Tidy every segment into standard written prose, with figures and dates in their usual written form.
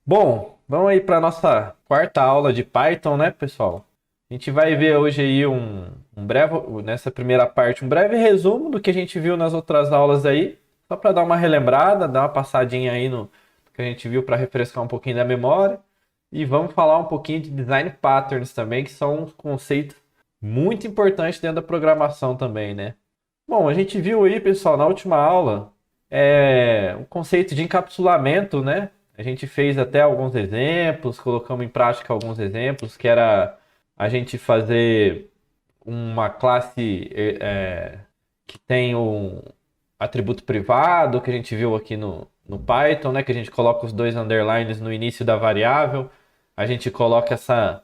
Bom, vamos aí para nossa quarta aula de Python, né, pessoal? A gente vai ver hoje aí nessa primeira parte, um breve resumo do que a gente viu nas outras aulas aí, só para dar uma relembrada, dar uma passadinha aí no que a gente viu para refrescar um pouquinho da memória. E vamos falar um pouquinho de design patterns também, que são um conceito muito importante dentro da programação também, né? Bom, a gente viu aí, pessoal, na última aula, o conceito de encapsulamento, né? A gente fez até alguns exemplos, colocamos em prática alguns exemplos, que era a gente fazer uma classe que tem um atributo privado, que a gente viu aqui no Python, né? Que a gente coloca os dois underlines no início da variável. A gente coloca essa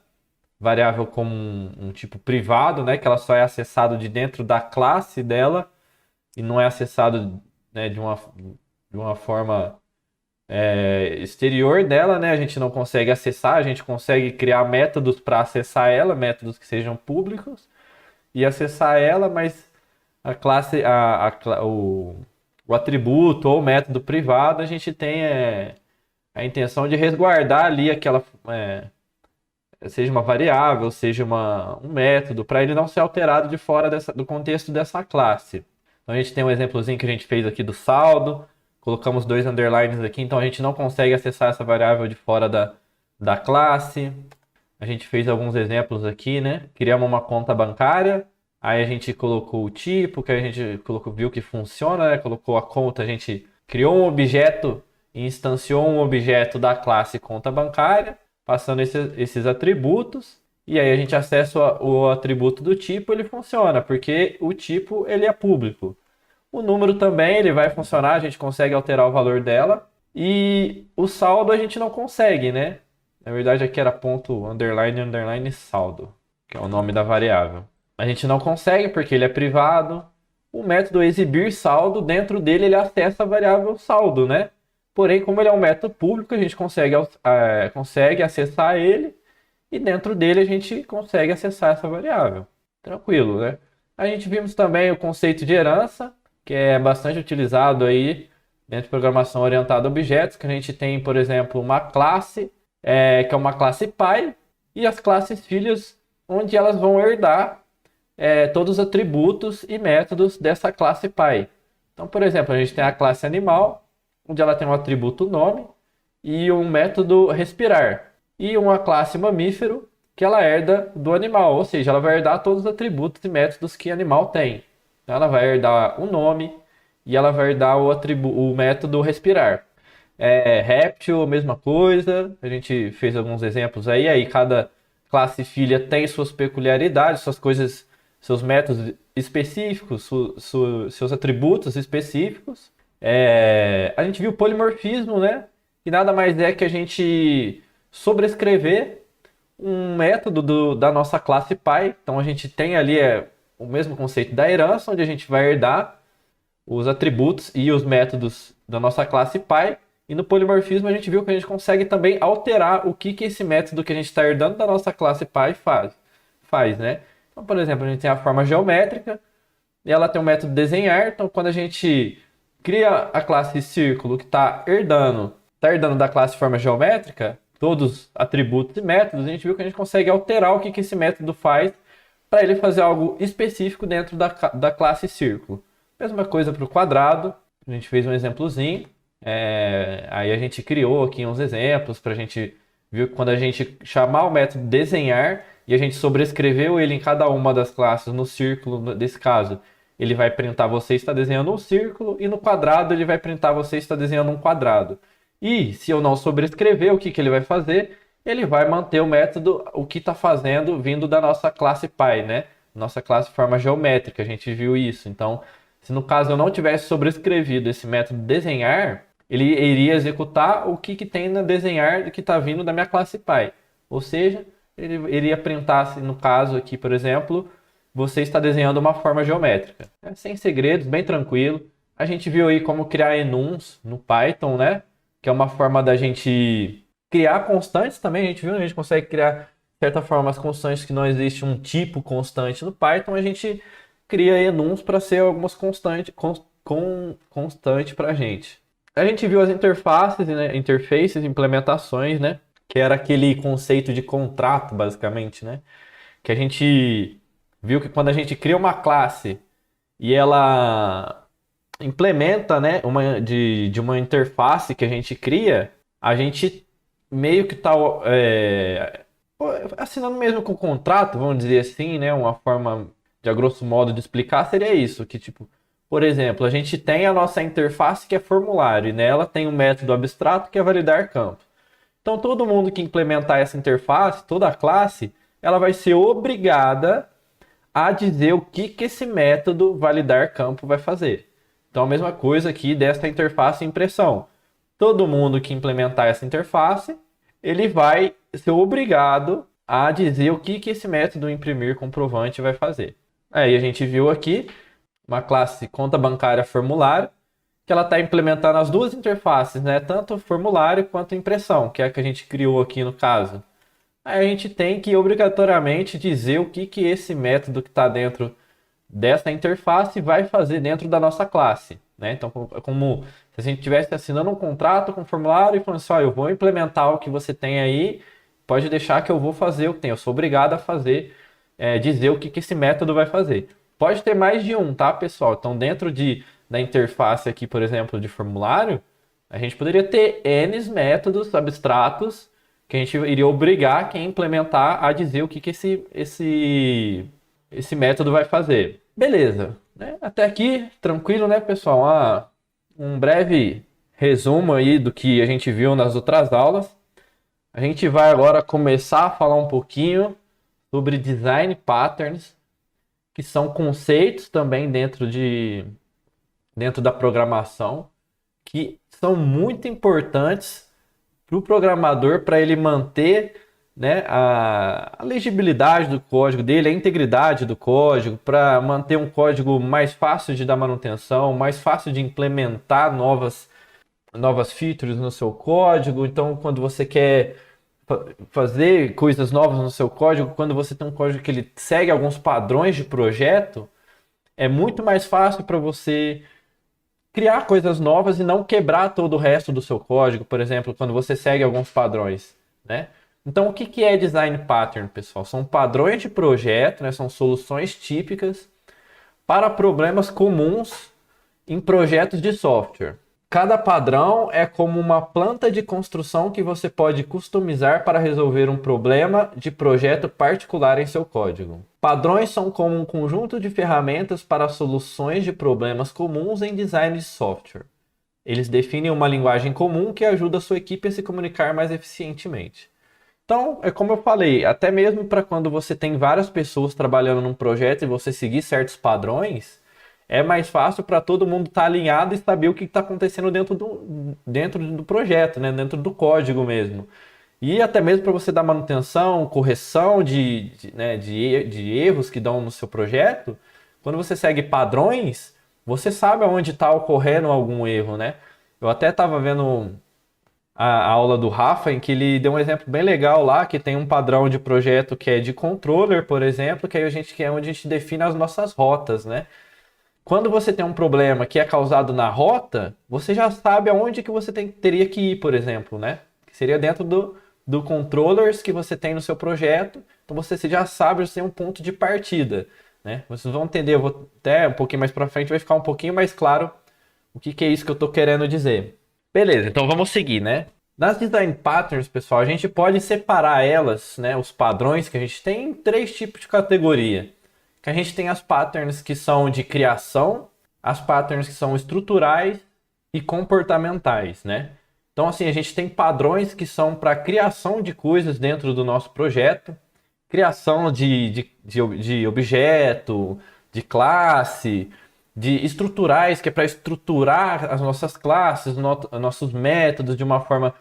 variável como um tipo privado, né? Que ela só é acessado de dentro da classe dela e não é acessado, né, de uma forma exterior dela, né? A gente não consegue acessar, a gente consegue criar métodos para acessar ela, métodos que sejam públicos e acessar ela, mas a classe, o atributo ou o método privado, a gente tem a intenção de resguardar ali aquela, seja uma variável, seja um método, para ele não ser alterado de fora do contexto dessa classe. Então a gente tem um exemplozinho que a gente fez aqui do saldo, colocamos dois underlines aqui, então a gente não consegue acessar essa variável de fora da classe. A gente fez alguns exemplos aqui, né? Criamos uma conta bancária, aí a gente colocou o tipo, que a gente viu que funciona, né? Colocou a conta, a gente criou um objeto e instanciou um objeto da classe conta bancária, passando esses atributos, e aí a gente acessa o atributo do tipo, ele funciona, porque o tipo ele é público. O número também ele vai funcionar, a gente consegue alterar o valor dela. E o saldo a gente não consegue, né? Na verdade aqui era ponto underline underline saldo, que é o nome da variável. A gente não consegue porque ele é privado. O método exibir saldo, dentro dele ele acessa a variável saldo, né? Porém, como ele é um método público, a gente consegue acessar ele e dentro dele a gente consegue acessar essa variável. Tranquilo, né? A gente vimos também o conceito de herança, que é bastante utilizado aí dentro de programação orientada a objetos, que a gente tem, por exemplo, uma classe, que é uma classe pai, e as classes filhas, onde elas vão herdar todos os atributos e métodos dessa classe pai. Então, por exemplo, a gente tem a classe animal, onde ela tem um atributo nome e um método respirar. E uma classe mamífero, que ela herda do animal, ou seja, ela vai herdar todos os atributos e métodos que animal tem. Então, ela vai herdar o nome e ela vai herdar o método respirar. Réptil, mesma coisa. A gente fez alguns exemplos aí cada classe filha tem suas peculiaridades, suas coisas, seus métodos específicos, seus atributos específicos. A gente viu polimorfismo, né? Que nada mais é que a gente sobrescrever um método da nossa classe pai. Então a gente tem ali o mesmo conceito da herança, onde a gente vai herdar os atributos e os métodos da nossa classe pai. E no polimorfismo a gente viu que a gente consegue também alterar o que esse método que a gente está herdando da nossa classe pai faz, né? Então, por exemplo, a gente tem a forma geométrica e ela tem o método desenhar. Então, quando a gente cria a classe círculo que está herdando da classe forma geométrica, todos os atributos e métodos, a gente viu que a gente consegue alterar o que esse método faz para ele fazer algo específico dentro da classe círculo. Mesma coisa para o quadrado, a gente fez um exemplozinho, aí a gente criou aqui uns exemplos para a gente ver que quando a gente chamar o método desenhar e a gente sobrescreveu ele em cada uma das classes no círculo, desse caso, ele vai printar você está desenhando um círculo e no quadrado ele vai printar você está desenhando um quadrado. E se eu não sobrescrever, o que ele vai fazer? Ele vai manter o método, o que está fazendo, vindo da nossa classe pai, né? Nossa classe forma geométrica, a gente viu isso. Então, se no caso eu não tivesse sobrescrevido esse método desenhar, ele iria executar o que tem no desenhar que está vindo da minha classe pai. Ou seja, ele iria printar, no caso aqui, por exemplo, você está desenhando uma forma geométrica. Sem segredos, bem tranquilo. A gente viu aí como criar enums no Python, né? Que é uma forma da gente criar constantes também. A gente viu, a gente consegue criar, de certa forma, as constantes que não existe um tipo constante no Python. A gente cria enums para ser algumas constante para a gente. A gente viu as interfaces, né? Interfaces, implementações, né? Que era aquele conceito de contrato, basicamente, né? Que a gente viu que quando a gente cria uma classe e ela implementa, né, de uma interface que a gente cria, a gente meio que tá assinando mesmo com o contrato, vamos dizer assim, né, uma forma de a grosso modo de explicar seria isso, que tipo, por exemplo, a gente tem a nossa interface que é formulário e nela tem um método abstrato que é validar campo. Então todo mundo que implementar essa interface, toda a classe, ela vai ser obrigada a dizer o que esse método validar campo vai fazer. Então, a mesma coisa aqui desta interface impressão. Todo mundo que implementar essa interface, ele vai ser obrigado a dizer o que esse método imprimir comprovante vai fazer. Aí a gente viu aqui uma classe conta bancária formulário, que ela está implementando as duas interfaces, né? Tanto formulário quanto impressão, que é a que a gente criou aqui no caso. Aí a gente tem que obrigatoriamente dizer o que esse método que está dentro dessa interface vai fazer dentro da nossa classe, né? Então, é como se a gente estivesse assinando um contrato com o formulário e falando assim, ó, eu vou implementar o que você tem aí, pode deixar que eu vou fazer o que tem. Eu sou obrigado a fazer, dizer o que esse método vai fazer. Pode ter mais de um, tá, pessoal? Então, dentro da interface aqui, por exemplo, de formulário, a gente poderia ter N métodos abstratos que a gente iria obrigar quem implementar a dizer o que esse método vai fazer. Beleza, né? Até aqui, tranquilo, né, pessoal? Um breve resumo aí do que a gente viu nas outras aulas. A gente vai agora começar a falar um pouquinho sobre design patterns, que são conceitos também dentro da programação, que são muito importantes para o programador, para ele manter, né, a legibilidade do código dele, a integridade do código, para manter um código mais fácil de dar manutenção, mais fácil de implementar novas features no seu código. Então, quando você quer fazer coisas novas no seu código, quando você tem um código que ele segue alguns padrões de projeto, é muito mais fácil para você criar coisas novas e não quebrar todo o resto do seu código, por exemplo, quando você segue alguns padrões, né? Então, o que é design pattern, pessoal? São padrões de projeto, né? São soluções típicas para problemas comuns em projetos de software. Cada padrão é como uma planta de construção que você pode customizar para resolver um problema de projeto particular em seu código. Padrões são como um conjunto de ferramentas para soluções de problemas comuns em design de software. Eles definem uma linguagem comum que ajuda a sua equipe a se comunicar mais eficientemente. Então, é como eu falei, até mesmo para quando você tem várias pessoas trabalhando num projeto e você seguir certos padrões, é mais fácil para todo mundo estar alinhado e saber o que está acontecendo dentro do projeto, né? Dentro do código mesmo. E até mesmo para você dar manutenção, correção de erros que dão no seu projeto, quando você segue padrões, você sabe onde está ocorrendo algum erro, né? Eu até estava vendo a aula do Rafa, em que ele deu um exemplo bem legal lá, que tem um padrão de projeto que é de controller, por exemplo, que aí é onde a gente define as nossas rotas, né? Quando você tem um problema que é causado na rota, você já sabe aonde que você teria que ir, por exemplo, né? Que seria dentro do controllers que você tem no seu projeto. Então você já sabe, você tem um ponto de partida, né? Vocês vão entender, eu vou até um pouquinho mais para frente vai ficar um pouquinho mais claro o que é isso que eu estou querendo dizer. Beleza, então vamos seguir, né? Nas design patterns, pessoal, a gente pode separar elas, né, os padrões que a gente tem em três tipos de categoria. Que a gente tem as patterns que são de criação, as patterns que são estruturais e comportamentais, né? Então, assim, a gente tem padrões que são para criação de coisas dentro do nosso projeto, criação de objeto, de classe, de estruturais, que é para estruturar as nossas classes, nossos métodos de uma forma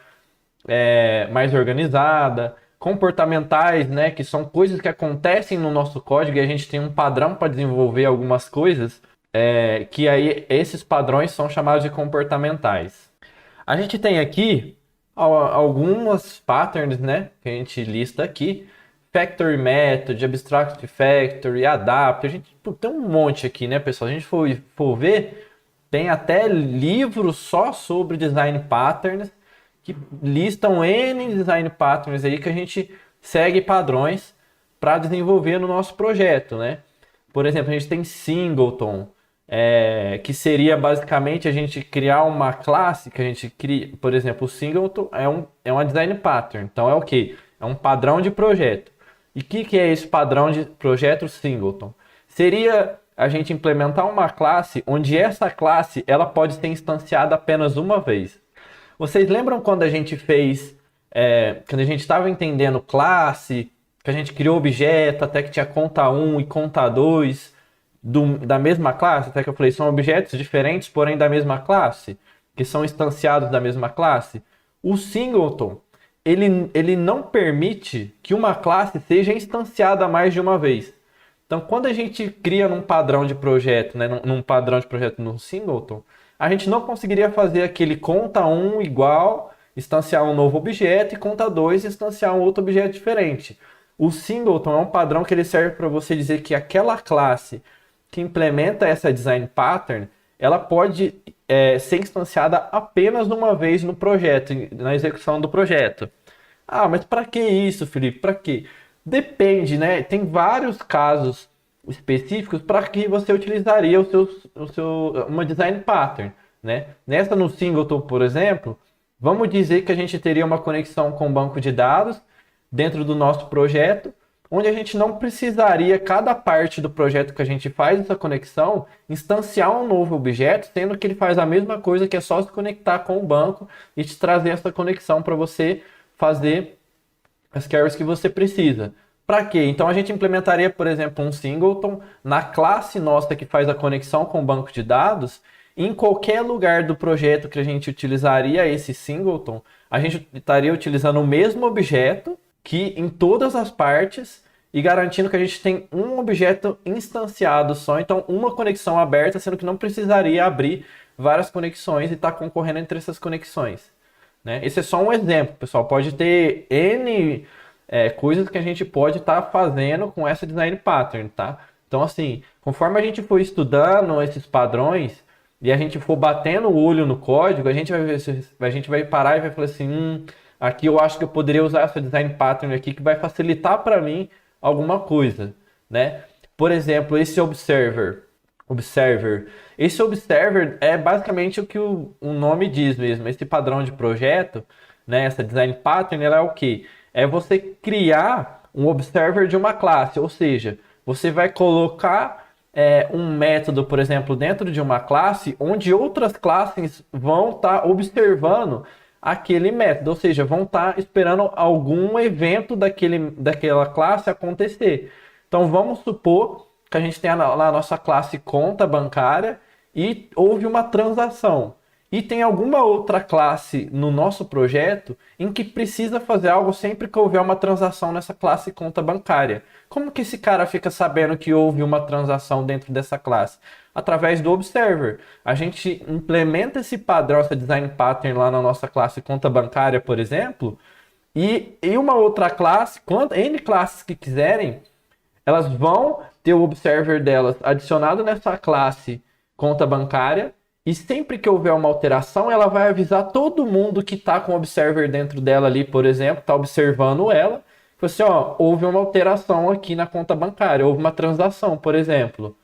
mais organizada, comportamentais, né, que são coisas que acontecem no nosso código e a gente tem um padrão para desenvolver algumas coisas, que aí esses padrões são chamados de comportamentais. A gente tem aqui algumas patterns, né, que a gente lista aqui, Factory Method, Abstract Factory, Adapt, a gente tem um monte aqui, né, pessoal? Se a gente for ver, Tem até livros só sobre design patterns, que listam N design patterns aí que a gente segue padrões para desenvolver no nosso projeto, né? Por exemplo, a gente tem Singleton, que seria basicamente a gente criar uma classe que a gente cria, por exemplo, o Singleton é uma design pattern, então é o quê? É um padrão de projeto. E o que é esse padrão de projeto Singleton? Seria a gente implementar uma classe onde essa classe ela pode ser instanciada apenas uma vez. Vocês lembram quando a gente fez, quando a gente estava entendendo classe, que a gente criou objeto, até que tinha conta 1 e conta 2 da mesma classe, até que eu falei, são objetos diferentes, porém da mesma classe, que são instanciados da mesma classe. O Singleton, ele não permite que uma classe seja instanciada mais de uma vez. Então, quando a gente cria num padrão de projeto, né, num padrão de projeto no Singleton, a gente não conseguiria fazer aquele conta 1 igual, instanciar um novo objeto, e conta 2 instanciar um outro objeto diferente. O Singleton é um padrão que ele serve para você dizer que aquela classe que implementa essa design pattern, ela pode ser instanciada apenas uma vez no projeto, na execução do projeto. Ah, mas para que isso, Felipe? Para quê? Depende, né? Tem vários casos específicos para que você utilizaria uma design pattern, né? Nessa no Singleton, por exemplo, vamos dizer que a gente teria uma conexão com o banco de dados dentro do nosso projeto, onde a gente não precisaria, cada parte do projeto que a gente faz essa conexão, instanciar um novo objeto, sendo que ele faz a mesma coisa, que é só se conectar com o banco e te trazer essa conexão para você fazer as queries que você precisa. Para quê? Então a gente implementaria, por exemplo, um Singleton na classe nossa que faz a conexão com o banco de dados. Em qualquer lugar do projeto que a gente utilizaria esse Singleton, a gente estaria utilizando o mesmo objeto que em todas as partes e garantindo que a gente tem um objeto instanciado só, então uma conexão aberta, sendo que não precisaria abrir várias conexões e estar concorrendo entre essas conexões, né? Esse é só um exemplo, pessoal. Pode ter N coisas que a gente pode estar fazendo com essa design pattern, tá? Então, assim, conforme a gente for estudando esses padrões e a gente for batendo o olho no código, a gente vai parar e vai falar assim, aqui eu acho que eu poderia usar essa design pattern aqui que vai facilitar para mim alguma coisa, né? Por exemplo, esse observer. Esse observer é basicamente o que o nome diz mesmo. Esse padrão de projeto, né? Essa design pattern, ela é o quê? É você criar um observer de uma classe, ou seja, você vai colocar um método, por exemplo, dentro de uma classe, onde outras classes vão estar observando aquele método, ou seja, vão estar esperando algum evento daquela classe acontecer. Então vamos supor que a gente tem lá a nossa classe conta bancária e houve uma transação. E tem alguma outra classe no nosso projeto em que precisa fazer algo sempre que houver uma transação nessa classe conta bancária. Como que esse cara fica sabendo que houve uma transação dentro dessa classe? Através do observer. A gente implementa esse padrão, essa design pattern lá na nossa classe conta bancária, por exemplo, e uma outra classe, N classes que quiserem, elas vão ter o observer delas adicionado nessa classe conta bancária, e sempre que houver uma alteração, ela vai avisar todo mundo que está com o observer dentro dela ali, por exemplo, está observando ela. Assim, ó, houve uma alteração aqui na conta bancária, houve uma transação, por exemplo.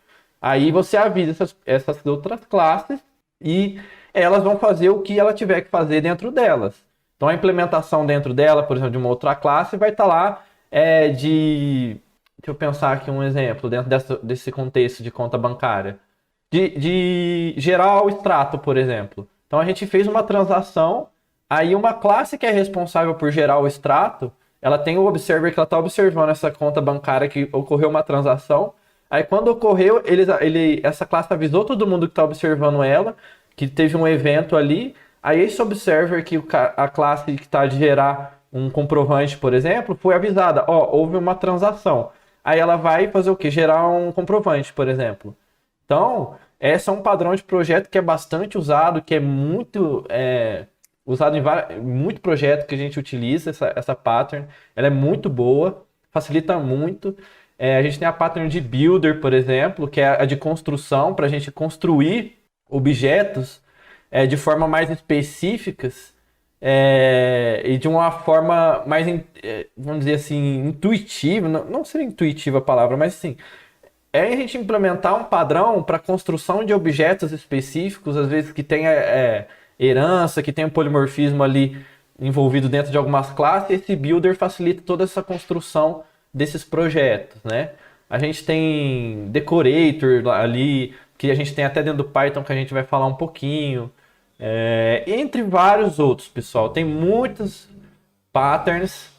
Aí você avisa essas outras classes e elas vão fazer o que ela tiver que fazer dentro delas. Então a implementação dentro dela, por exemplo, de uma outra classe, vai estar lá deixa eu pensar aqui um exemplo dentro desse contexto de conta bancária. De gerar o extrato, por exemplo. Então a gente fez uma transação, aí uma classe que é responsável por gerar o extrato, ela tem o observer que ela está observando essa conta bancária que ocorreu uma transação. Aí quando ocorreu, essa classe avisou todo mundo que está observando ela, que teve um evento ali. Aí esse observer, que a classe que está de gerar um comprovante, por exemplo, foi avisada, ó, houve uma transação. Aí ela vai fazer o quê? Gerar um comprovante, por exemplo. Então, esse é um padrão de projeto que é bastante usado, que é muito usado em muito projeto que a gente utiliza, essa pattern. Ela é muito boa, facilita muito. A gente tem a pattern de builder, por exemplo, que é a de construção, para a gente construir objetos de forma mais específicas e de uma forma mais, vamos dizer assim, intuitiva. Não, não seria intuitiva a palavra, mas assim, a gente implementar um padrão para construção de objetos específicos, às vezes que tenha herança, que tenha polimorfismo ali envolvido dentro de algumas classes. Esse builder facilita toda essa construção desses projetos, né? A gente tem decorator ali, que a gente tem até dentro do Python, que a gente vai falar um pouquinho. Entre vários outros, pessoal. Tem muitos patterns.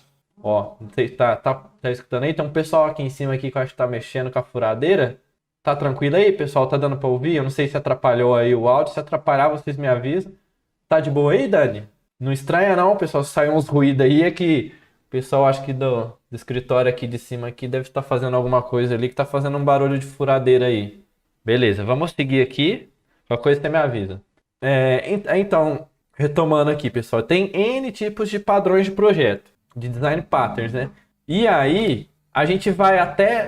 Ó, não sei se tá escutando aí. Tem um pessoal aqui em cima aqui que eu acho que tá mexendo com a furadeira. Tá tranquilo aí, pessoal? Tá dando pra ouvir? Eu não sei se atrapalhou aí o áudio. Se atrapalhar, vocês me avisam. Tá de boa aí, Dani? Não estranha não, pessoal. Se sair uns ruídos aí, é que o pessoal, acho que do escritório aqui de cima aqui deve estar fazendo alguma coisa ali que tá fazendo um barulho de furadeira aí. Beleza, vamos seguir aqui. Qualquer coisa você me avisa. Então, retomando aqui, pessoal, tem N tipos de padrões de projeto, de design patterns, né? E aí,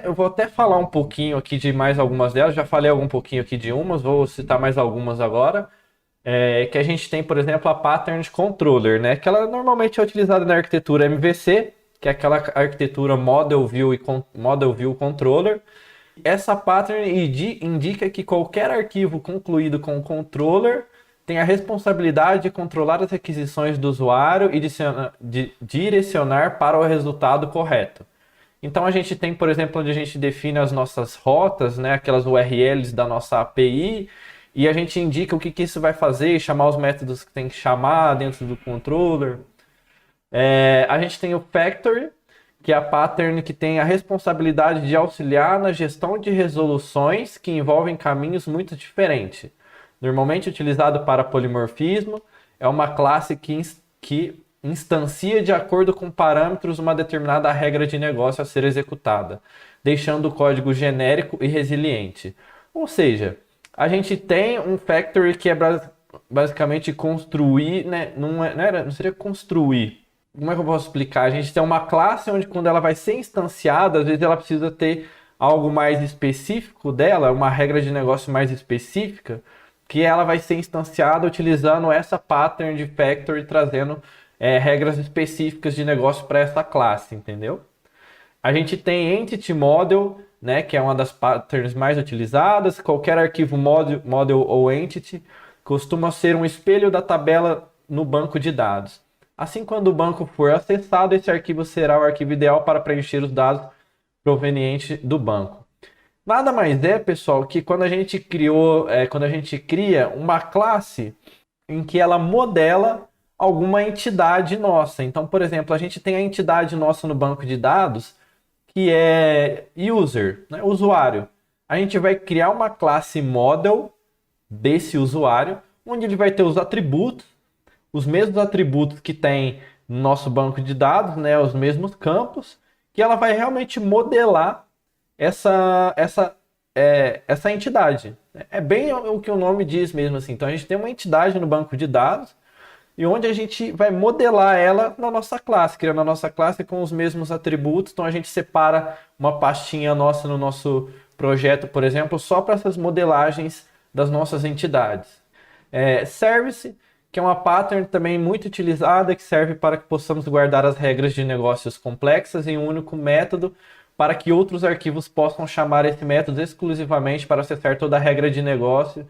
eu vou até falar um pouquinho aqui de mais algumas delas. Já falei um pouquinho aqui de umas, vou citar mais algumas agora. Que a gente tem, por exemplo, a Pattern Controller, né? Que ela normalmente é utilizada na arquitetura MVC, que é aquela arquitetura Model View Controller. Essa pattern indica que qualquer arquivo concluído com o controller tem a responsabilidade de controlar as requisições do usuário e de direcionar para o resultado correto. Então a gente tem, por exemplo, onde a gente define as nossas rotas, né, aquelas URLs da nossa API, e a gente indica o que isso vai fazer, chamar os métodos que tem que chamar dentro do controller. A gente tem o Factory, que é a pattern que tem a responsabilidade de auxiliar na gestão de resoluções que envolvem caminhos muito diferentes. Normalmente utilizado para polimorfismo, é uma classe que instancia de acordo com parâmetros uma determinada regra de negócio a ser executada, deixando o código genérico e resiliente. Ou seja, a gente tem um factory que é basicamente construir, né? Não seria construir. Como é que eu posso explicar? A gente tem uma classe onde, quando ela vai ser instanciada, às vezes ela precisa ter algo mais específico dela, uma regra de negócio mais específica, que ela vai ser instanciada utilizando essa pattern de factory, trazendo regras específicas de negócio para essa classe, entendeu? A gente tem Entity Model, né, que é uma das patterns mais utilizadas. Qualquer arquivo model ou entity costuma ser um espelho da tabela no banco de dados. Assim, quando o banco for acessado, esse arquivo será o arquivo ideal para preencher os dados provenientes do banco. Nada mais é, pessoal, que quando a gente cria uma classe em que ela modela alguma entidade nossa. Então, por exemplo, a gente tem a entidade nossa no banco de dados, que é user, né, usuário. A gente vai criar uma classe model desse usuário, onde ele vai ter os atributos, os mesmos atributos que tem no nosso banco de dados, né, os mesmos campos, que ela vai realmente modelar essa entidade. É bem o que o nome diz mesmo assim. Então a gente tem uma entidade no banco de dados e onde a gente vai modelar ela na nossa classe, criando a nossa classe com os mesmos atributos. Então a gente separa uma pastinha nossa no nosso projeto, por exemplo, só para essas modelagens das nossas entidades. Service, que é uma pattern também muito utilizada, que serve para que possamos guardar as regras de negócios complexas em um único método, para que outros arquivos possam chamar esse método exclusivamente para acessar toda a regra de negócio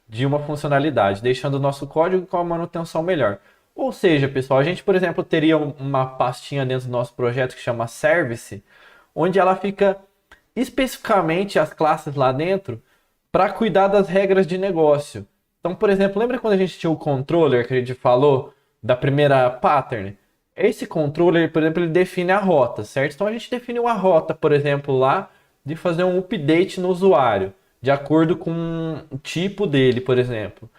de uma funcionalidade, deixando o nosso código com a manutenção melhor. Ou seja, pessoal, a gente, por exemplo, teria uma pastinha dentro do nosso projeto que chama Service, onde ela fica especificamente as classes lá dentro para cuidar das regras de negócio. Então, por exemplo, lembra quando a gente tinha o controller que a gente falou da primeira pattern? Esse controller, por exemplo, ele define a rota, certo? Então a gente define uma rota, por exemplo, lá de fazer um update no usuário, de acordo com o tipo dele, por exemplo.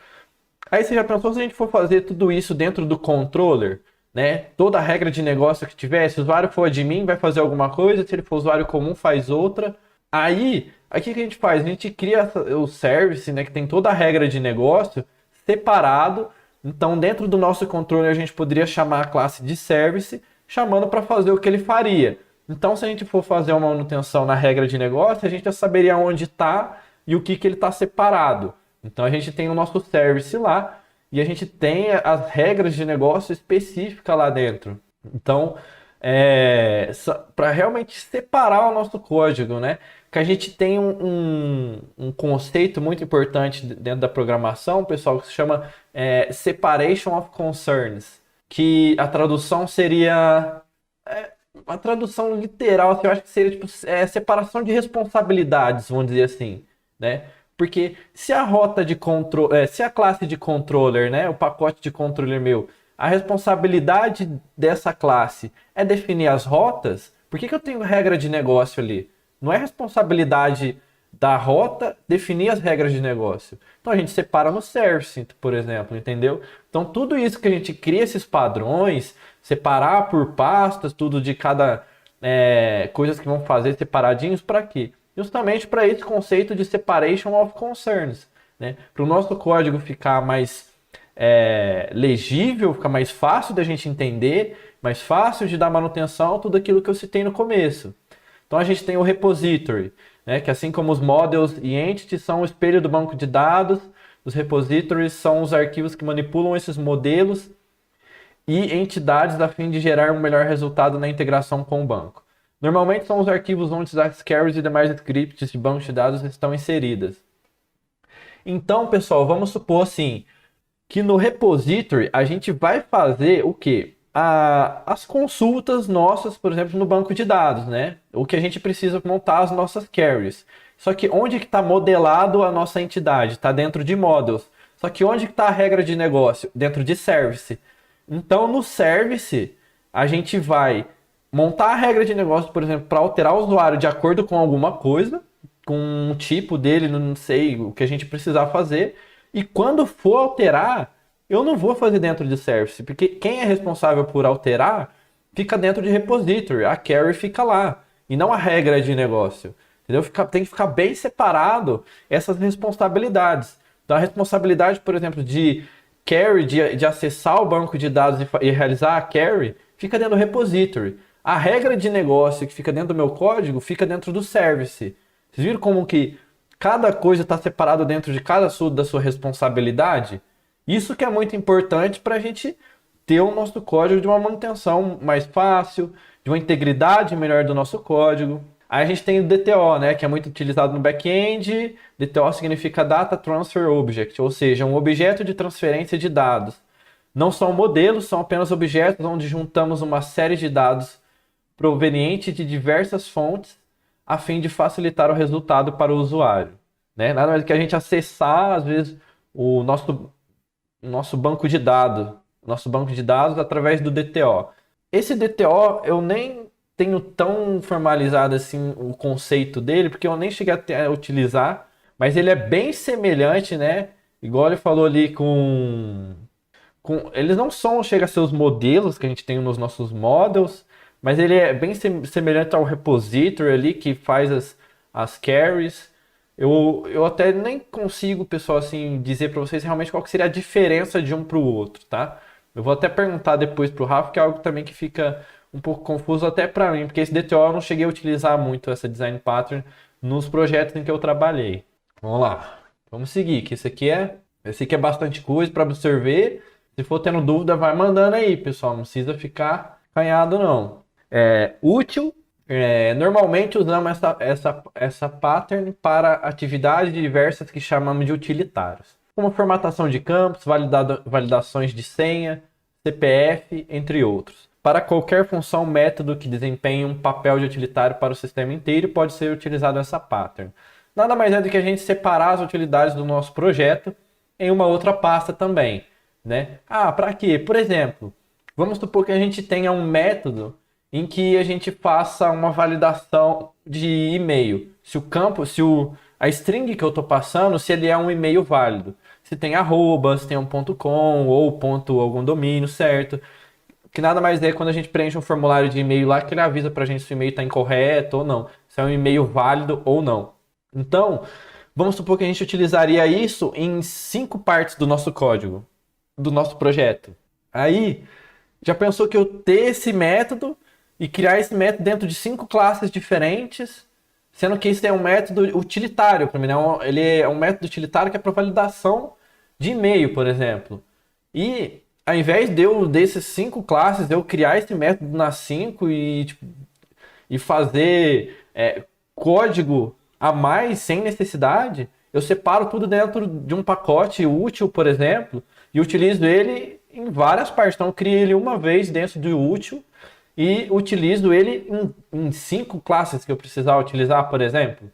Aí você já pensou se a gente for fazer tudo isso dentro do controller, né? Toda a regra de negócio que tiver, se o usuário for admin, vai fazer alguma coisa, se ele for usuário comum, faz outra. Aí, o que a gente faz? A gente cria o service, né, que tem toda a regra de negócio separado. Então, dentro do nosso controller, a gente poderia chamar a classe de service, chamando para fazer o que ele faria. Então, se a gente for fazer uma manutenção na regra de negócio, a gente já saberia onde está e o que ele está separado. Então a gente tem o nosso service lá e a gente tem as regras de negócio específicas lá dentro. Então, para realmente separar o nosso código, né? Que a gente tem um conceito muito importante dentro da programação, pessoal, que se chama Separation of Concerns, que a tradução seria uma tradução literal, assim, eu acho que seria tipo separação de responsabilidades, vamos dizer assim, né? Porque se a rota de controle, se a classe de controller, né, o pacote de controller meu, a responsabilidade dessa classe é definir as rotas, por que eu tenho regra de negócio ali? Não é responsabilidade da rota definir as regras de negócio. Então a gente separa no service, por exemplo, entendeu? Então tudo isso que a gente cria esses padrões, separar por pastas, tudo de cada coisas que vão fazer separadinhos, para quê? Justamente para esse conceito de separation of concerns, né? Para o nosso código ficar mais legível, ficar mais fácil da gente entender, mais fácil de dar manutenção, tudo aquilo que eu citei no começo. Então a gente tem o repository, né, que assim como os models e entities são o espelho do banco de dados, os repositories são os arquivos que manipulam esses modelos e entidades a fim de gerar um melhor resultado na integração com o banco. Normalmente são os arquivos onde as queries e demais scripts de banco de dados estão inseridas. Então, pessoal, vamos supor assim, que no repository a gente vai fazer o quê? As consultas nossas, por exemplo, no banco de dados, né? O que a gente precisa montar as nossas queries. Só que onde que está modelado a nossa entidade? Está dentro de models. Só que onde que está a regra de negócio? Dentro de service. Então, no service, a gente vai montar a regra de negócio, por exemplo, para alterar o usuário de acordo com alguma coisa, com um tipo dele, não sei, o que a gente precisar fazer. E quando for alterar, eu não vou fazer dentro de service, porque quem é responsável por alterar fica dentro de repository, a query fica lá, e não a regra de negócio. Entendeu? Tem que ficar bem separado essas responsabilidades. Então a responsabilidade, por exemplo, de query, de acessar o banco de dados e realizar a query, fica dentro do repository. A regra de negócio que fica dentro do meu código fica dentro do service. Vocês viram como que cada coisa está separada dentro de cada da sua responsabilidade? Isso que é muito importante para a gente ter o nosso código de uma manutenção mais fácil, de uma integridade melhor do nosso código. Aí a gente tem o DTO, né, que é muito utilizado no back-end. DTO significa Data Transfer Object, ou seja, um objeto de transferência de dados. Não são modelos, são apenas objetos onde juntamos uma série de dados provenientes de diversas fontes a fim de facilitar o resultado para o usuário, né? Nada mais do que a gente acessar, às vezes, o nosso banco de dados através do DTO. Esse DTO eu nem tenho tão formalizado assim o conceito dele, porque eu nem cheguei a utilizar, mas ele é bem semelhante, né? Igual ele falou ali eles não chega a ser os modelos que a gente tem nos nossos models, mas ele é bem semelhante ao repository ali que faz as queries. Eu até nem consigo, pessoal, assim, dizer para vocês realmente qual que seria a diferença de um para o outro, tá? Eu vou até perguntar depois para o Rafa, que é algo também que fica um pouco confuso até para mim, porque esse DTO eu não cheguei a utilizar muito, essa design pattern, nos projetos em que eu trabalhei. Vamos lá, vamos seguir, que esse aqui é bastante coisa para absorver. Se for tendo dúvida, vai mandando aí, pessoal, não precisa ficar acanhado não. Útil. Normalmente usamos essa pattern para atividades diversas que chamamos de utilitários, como formatação de campos, validações de senha, CPF, entre outros. Para qualquer função, método que desempenhe um papel de utilitário para o sistema inteiro, pode ser utilizado essa pattern. Nada mais é do que a gente separar as utilidades do nosso projeto em uma outra pasta também, né? Para quê? Por exemplo, vamos supor que a gente tenha um método em que a gente faça uma validação de e-mail. Se a string que eu estou passando, se ele é um e-mail válido. Se tem arroba, se tem um ponto .com ou ponto algum domínio, certo? Que nada mais é quando a gente preenche um formulário de e-mail lá que ele avisa pra gente se o e-mail está incorreto ou não. Se é um e-mail válido ou não. Então, vamos supor que a gente utilizaria isso em 5 partes do nosso código, do nosso projeto. Aí, já pensou que eu ter esse método e criar esse método dentro de 5 classes diferentes, Sendo que esse é um método utilitário para mim, né? Ele é um método utilitário que é para validação de e-mail, por exemplo. E ao invés de eu, desses 5 classes, eu criar esse método nas 5 e, tipo, e fazer código a mais sem necessidade, eu separo tudo dentro de um pacote útil, por exemplo, e utilizo ele em várias partes. Então eu crio ele uma vez dentro do útil e utilizo ele em 5 classes que eu precisar utilizar, por exemplo.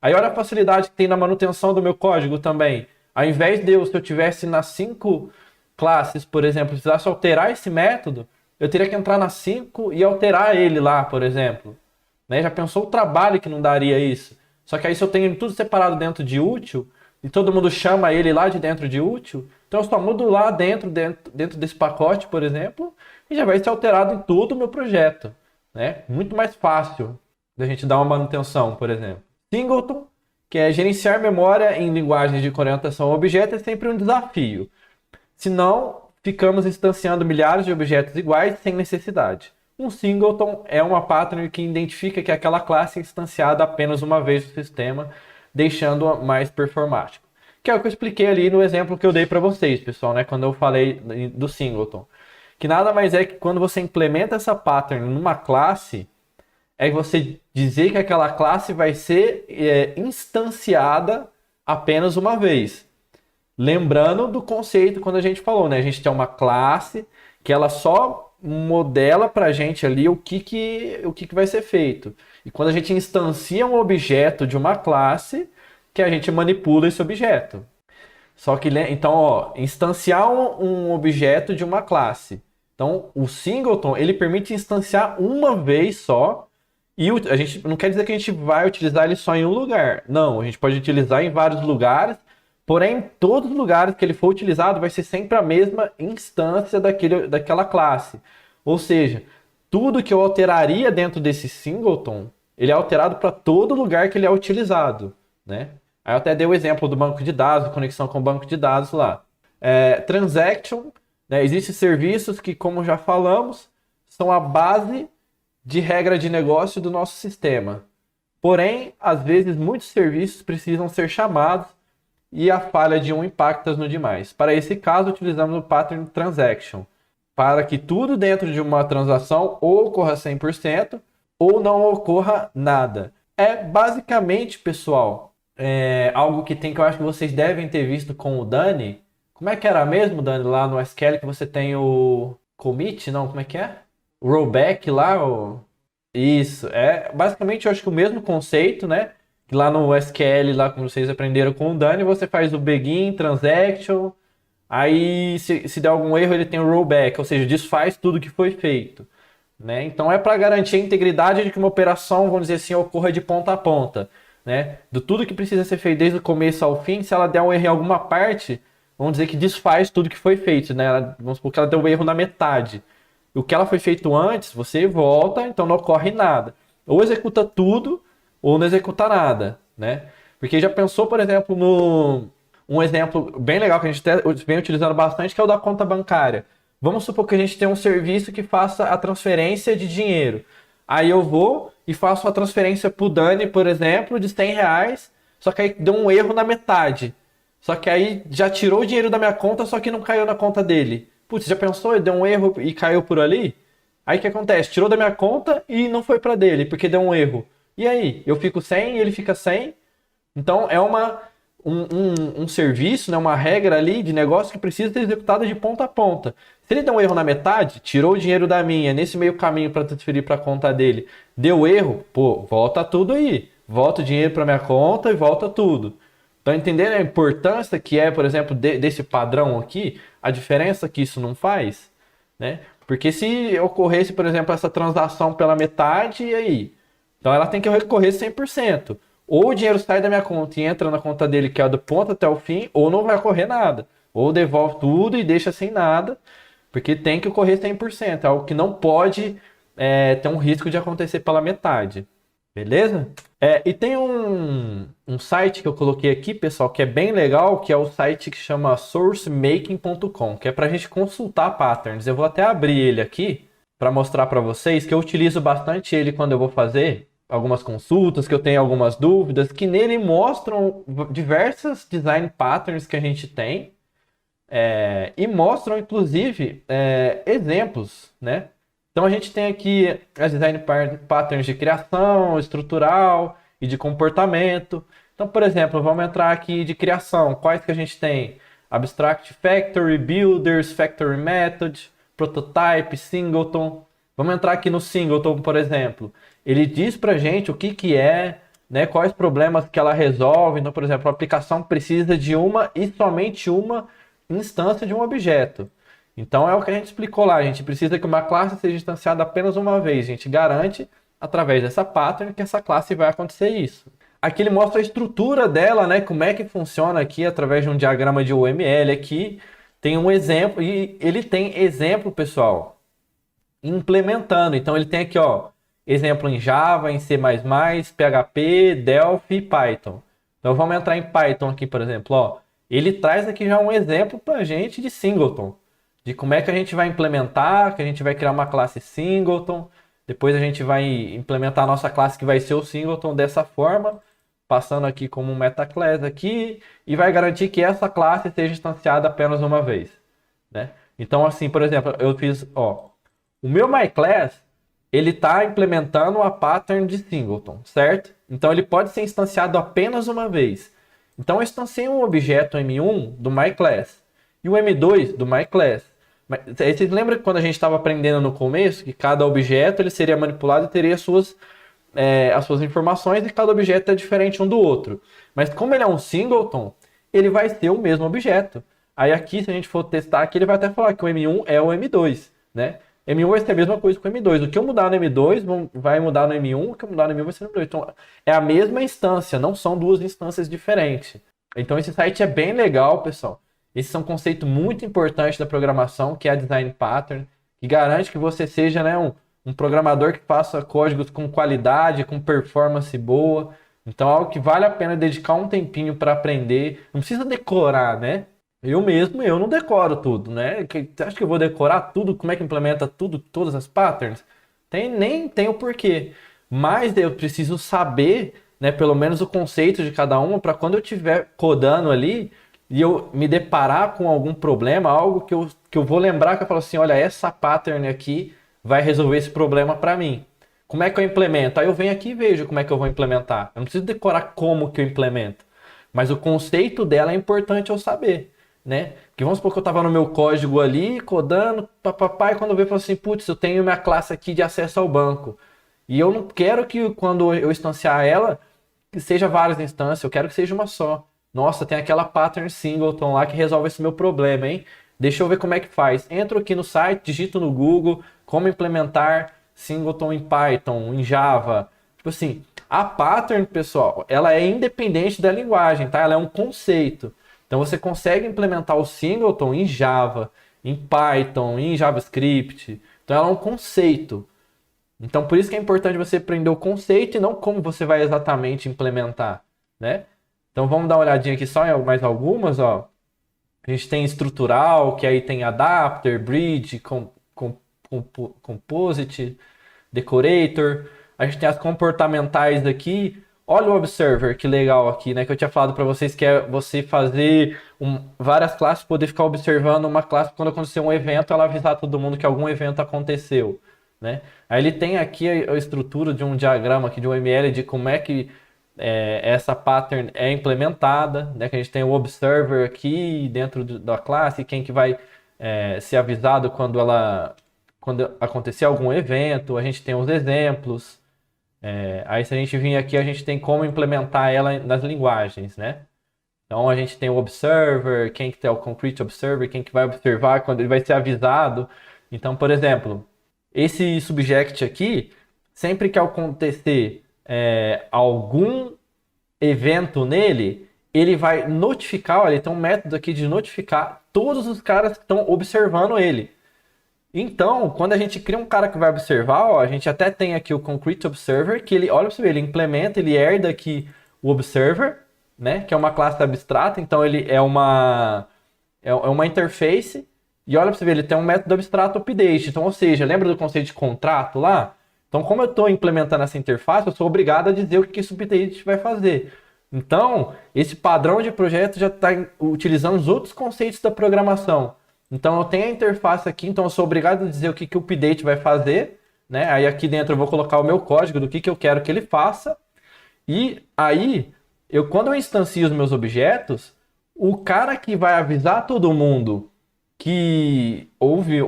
Aí olha a facilidade que tem na manutenção do meu código também. Ao invés de eu, se eu tivesse nas 5 classes, por exemplo, precisasse alterar esse método, eu teria que entrar nas 5 e alterar ele lá, por exemplo. Né? Já pensou o trabalho que não daria isso? Só que aí se eu tenho tudo separado dentro de útil, e todo mundo chama ele lá de dentro de útil, então eu só mudo lá dentro desse pacote, por exemplo, e já vai ser alterado em todo o meu projeto. Né? Muito mais fácil da gente dar uma manutenção, por exemplo. Singleton, que é gerenciar memória em linguagens de orientação a objeto, é sempre um desafio. Senão, ficamos instanciando milhares de objetos iguais sem necessidade. Um singleton é uma pattern que identifica que aquela classe é instanciada apenas uma vez no sistema, deixando-a mais performático. Que é o que eu expliquei ali no exemplo que eu dei para vocês, pessoal, né? Quando eu falei do singleton. Que nada mais é que quando você implementa essa pattern numa classe, é você dizer que aquela classe vai ser instanciada apenas uma vez. Lembrando do conceito quando a gente falou, né? A gente tem uma classe que ela só modela pra gente ali o que vai ser feito. E quando a gente instancia um objeto de uma classe, que a gente manipula esse objeto. Só que, então, ó, instanciar um objeto de uma classe. Então, o singleton, ele permite instanciar uma vez só. E a gente não quer dizer que a gente vai utilizar ele só em um lugar. Não, a gente pode utilizar em vários lugares. Porém, em todos os lugares que ele for utilizado, vai ser sempre a mesma instância daquela classe. Ou seja, tudo que eu alteraria dentro desse singleton, ele é alterado para todo lugar que ele é utilizado. Né? Aí eu até dei o exemplo do banco de dados, conexão com o banco de dados lá. Transaction, né? Existem serviços que, como já falamos, são a base de regra de negócio do nosso sistema. Porém, às vezes, muitos serviços precisam ser chamados e a falha de um impacta no demais. Para esse caso, utilizamos o pattern transaction, para que tudo dentro de uma transação ou ocorra 100% ou não ocorra nada. É basicamente, pessoal, algo que eu acho que vocês devem ter visto com o Dani. Como é que era mesmo, Dani, lá no SQL que você tem o commit? Não, como é que é? O rollback lá? Isso, basicamente eu acho que o mesmo conceito, né? Lá no SQL, lá como vocês aprenderam com o Dani, você faz o begin, transaction, aí se der algum erro ele tem o rollback, ou seja, desfaz tudo que foi feito. Né? Então é para garantir a integridade de que uma operação, vamos dizer assim, ocorra de ponta a ponta. Né? Do tudo que precisa ser feito desde o começo ao fim, se ela der um erro em alguma parte, vamos dizer que desfaz tudo que foi feito. Né? Vamos supor que ela deu um erro na metade. O que ela foi feito antes, você volta, então não ocorre nada. Ou executa tudo, ou não executa nada, né? Porque já pensou, por exemplo, um exemplo bem legal que a gente vem utilizando bastante, que é o da conta bancária. Vamos supor que a gente tem um serviço que faça a transferência de dinheiro. Aí eu vou e faço a transferência para o Dani, por exemplo, de R$ 100, só que aí deu um erro na metade. Só que aí já tirou o dinheiro da minha conta, só que não caiu na conta dele. Putz, já pensou? Ele deu um erro e caiu por ali? Aí o que acontece? Tirou da minha conta e não foi para dele, porque deu um erro. E aí? Eu fico sem e ele fica sem? Então é um serviço, né, uma regra ali de negócio que precisa ser executada de ponta a ponta. Se ele deu um erro na metade, tirou o dinheiro da minha, nesse meio caminho para transferir para a conta dele, deu erro, pô, volta tudo aí. Volta o dinheiro para minha conta e volta tudo. Estão entendendo a importância que é, por exemplo, desse padrão aqui? A diferença que isso não faz? Né? Porque se ocorresse, por exemplo, essa transação pela metade, e aí? Então ela tem que recorrer 100%. Ou o dinheiro sai da minha conta e entra na conta dele, que é do ponto até o fim, ou não vai ocorrer nada. Ou devolve tudo e deixa sem nada, porque tem que ocorrer 100%. É algo que não pode ter um risco de acontecer pela metade. Beleza? E tem um site que eu coloquei aqui, pessoal, que é bem legal, que é o site que chama sourcemaking.com, que é para a gente consultar patterns. Eu vou até abrir ele aqui para mostrar para vocês que eu utilizo bastante ele quando eu vou fazer algumas consultas, que eu tenho algumas dúvidas, que nele mostram diversas design patterns que a gente tem, e mostram, inclusive, exemplos, né? Então a gente tem aqui as design patterns de criação, estrutural e de comportamento. Então, por exemplo, vamos entrar aqui de criação. Quais que a gente tem? Abstract Factory, Builders, Factory Method, Prototype, Singleton. Vamos entrar aqui no Singleton, por exemplo. Ele diz pra gente o que é, né, quais problemas que ela resolve. Então, por exemplo, a aplicação precisa de uma e somente uma instância de um objeto. Então é o que a gente explicou lá. A gente precisa que uma classe seja instanciada apenas uma vez. A gente garante, através dessa pattern, que essa classe vai acontecer isso. Aqui ele mostra a estrutura dela, né? Como é que funciona aqui através de um diagrama de UML. Aqui tem um exemplo, e ele tem exemplo, pessoal, implementando. Então ele tem aqui, ó, exemplo em Java, em C++, PHP, Delphi e Python. Então vamos entrar em Python aqui, por exemplo, ó. Ele traz aqui já um exemplo para a gente de singleton, de como é que a gente vai implementar, que a gente vai criar uma classe singleton, depois a gente vai implementar a nossa classe que vai ser o singleton dessa forma, passando aqui como um metaclass aqui, e vai garantir que essa classe seja instanciada apenas uma vez, né? Então assim, por exemplo, eu fiz, ó, o meu myClass, ele está implementando a pattern de singleton, certo? Então ele pode ser instanciado apenas uma vez. Então eu instanciei um objeto M1 do myClass e o M2 do myClass. Mas vocês lembram que quando a gente estava aprendendo no começo, que cada objeto ele seria manipulado e teria as suas informações, e cada objeto é diferente um do outro. Mas como ele é um singleton, ele vai ser o mesmo objeto. Aí aqui, se a gente for testar aqui, ele vai até falar que o M1 é o M2, né? M1 vai ser a mesma coisa que o M2. O que eu mudar no M2 vai mudar no M1, o que eu mudar no M1 vai ser no M2. Então, é a mesma instância, não são duas instâncias diferentes. Então, esse site é bem legal, pessoal. Esse é um conceito muito importante da programação, que é a Design Pattern, que garante que você seja, né, um programador que faça códigos com qualidade, com performance boa. Então, é algo que vale a pena dedicar um tempinho para aprender. Não precisa decorar, né? Eu não decoro tudo, né? Você acha que eu vou decorar tudo? Como é que implementa tudo, todas as patterns? Nem tem o porquê. Mas eu preciso saber, né, pelo menos o conceito de cada uma, para quando eu estiver codando ali e eu me deparar com algum problema, algo que eu vou lembrar, que eu falo assim, olha, essa pattern aqui vai resolver esse problema para mim. Como é que eu implemento? Aí eu venho aqui e vejo como é que eu vou implementar. Eu não preciso decorar como que eu implemento. Mas o conceito dela é importante eu saber, né? Que vamos supor que eu estava no meu código ali, codando, papapá, e quando eu vejo, eu falo assim, putz, eu tenho minha classe aqui de acesso ao banco. E eu não quero que quando eu instanciar ela, que seja várias instâncias, eu quero que seja uma só. Nossa, tem aquela pattern singleton lá que resolve esse meu problema, hein? Deixa eu ver como é que faz. Entro aqui no site, digito no Google como implementar singleton em Python, em Java. Tipo assim, a pattern, pessoal, ela é independente da linguagem, tá? Ela é um conceito. Então você consegue implementar o singleton em Java, em Python, em JavaScript. Então ela é um conceito. Então por isso que é importante você aprender o conceito e não como você vai exatamente implementar, né? Então vamos dar uma olhadinha aqui só em mais algumas, ó. A gente tem estrutural, que aí tem adapter, bridge, composite, decorator. A gente tem as comportamentais aqui. Olha o observer, que legal aqui, né? Que eu tinha falado para vocês, que é você fazer várias classes, poder ficar observando uma classe quando acontecer um evento, ela avisar todo mundo que algum evento aconteceu, né? Aí ele tem aqui a estrutura de um diagrama aqui de um ML de como é que essa pattern é implementada, né? Que a gente tem o observer aqui dentro da classe, quem que vai ser avisado quando acontecer algum evento. A gente tem os exemplos. Aí se a gente vir aqui, a gente tem como implementar ela nas linguagens, né? Então a gente tem o observer, quem que tem o concrete observer, quem que vai observar quando ele vai ser avisado. Então, por exemplo, esse subject aqui, sempre que acontecer algum evento nele, ele vai notificar, olha, tem um método aqui de notificar todos os caras que estão observando ele. Então, quando a gente cria um cara que vai observar, ó, a gente até tem aqui o Concrete Observer, que ele, olha para você ver, ele implementa, ele herda aqui o Observer, né, que é uma classe abstrata, então ele é uma interface, e olha para você ver, ele tem um método abstrato update, então, ou seja, lembra do conceito de contrato lá? Então, como eu estou implementando essa interface, eu sou obrigado a dizer o que esse update vai fazer. Então, esse padrão de projeto já está utilizando os outros conceitos da programação. Então, eu tenho a interface aqui, então eu sou obrigado a dizer o que o update vai fazer, né? Aí aqui dentro eu vou colocar o meu código do que eu quero que ele faça. E aí, quando eu instancio os meus objetos, o cara que vai avisar todo mundo que houve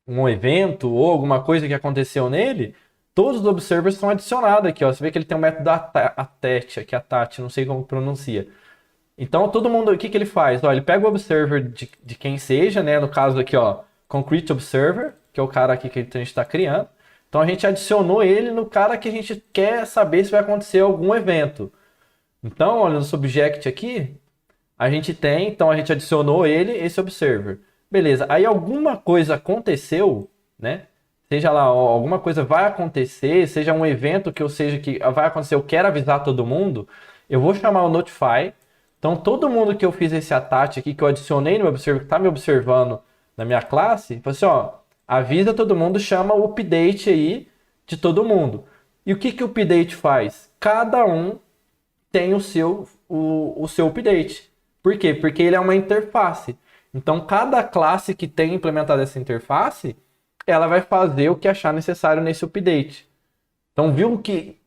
um evento ou alguma coisa que aconteceu nele, todos os observers são adicionados aqui, ó. Você vê que ele tem um método attach, aqui attach, não sei como pronuncia. Então, todo mundo, o que ele faz? Ó, ele pega o observer de quem seja, né? No caso aqui, ó, concrete observer, que é o cara aqui que a gente está criando. Então, a gente adicionou ele no cara que a gente quer saber se vai acontecer algum evento. Então, olha no subject aqui, a gente tem, então a gente adicionou ele, esse observer. Beleza, aí alguma coisa aconteceu, né? Seja lá, alguma coisa vai acontecer, seja um evento que eu seja que vai acontecer, eu quero avisar todo mundo, eu vou chamar o notify. Então todo mundo que eu fiz esse attach aqui, que eu adicionei no meu observer, que está me observando na minha classe, fala assim, ó, avisa todo mundo, chama o update aí de todo mundo. E o que o update faz? Cada um tem o seu update. Por quê? Porque ele é uma interface. Então, cada classe que tem implementada essa interface, ela vai fazer o que achar necessário nesse update. Então, viu que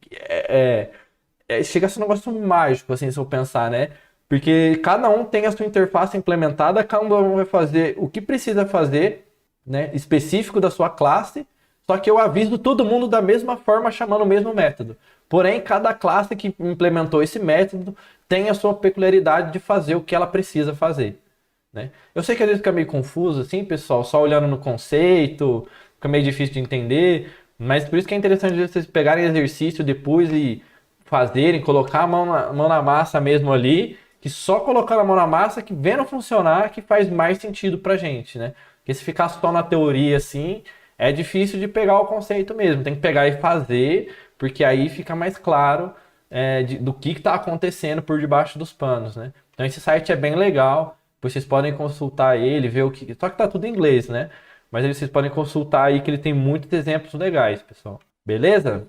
chega a ser um negócio mágico, assim, se eu pensar, né? Porque cada um tem a sua interface implementada, cada um vai fazer o que precisa fazer, né, específico da sua classe, só que eu aviso todo mundo da mesma forma, chamando o mesmo método. Porém, cada classe que implementou esse método tem a sua peculiaridade de fazer o que ela precisa fazer, né? Eu sei que às vezes fica meio confuso, assim, pessoal, só olhando no conceito, fica meio difícil de entender, mas por isso que é interessante vocês pegarem exercício depois e fazerem, colocar a mão na massa mesmo ali, que só colocando a mão na massa, que vendo funcionar, que faz mais sentido pra gente, né? Porque se ficar só na teoria assim, é difícil de pegar o conceito mesmo. Tem que pegar e fazer, porque aí fica mais claro do que está acontecendo por debaixo dos panos, né? Então esse site é bem legal, vocês podem consultar ele, ver o que... Só que tá tudo em inglês, né? Mas aí vocês podem consultar aí que ele tem muitos exemplos legais, pessoal. Beleza?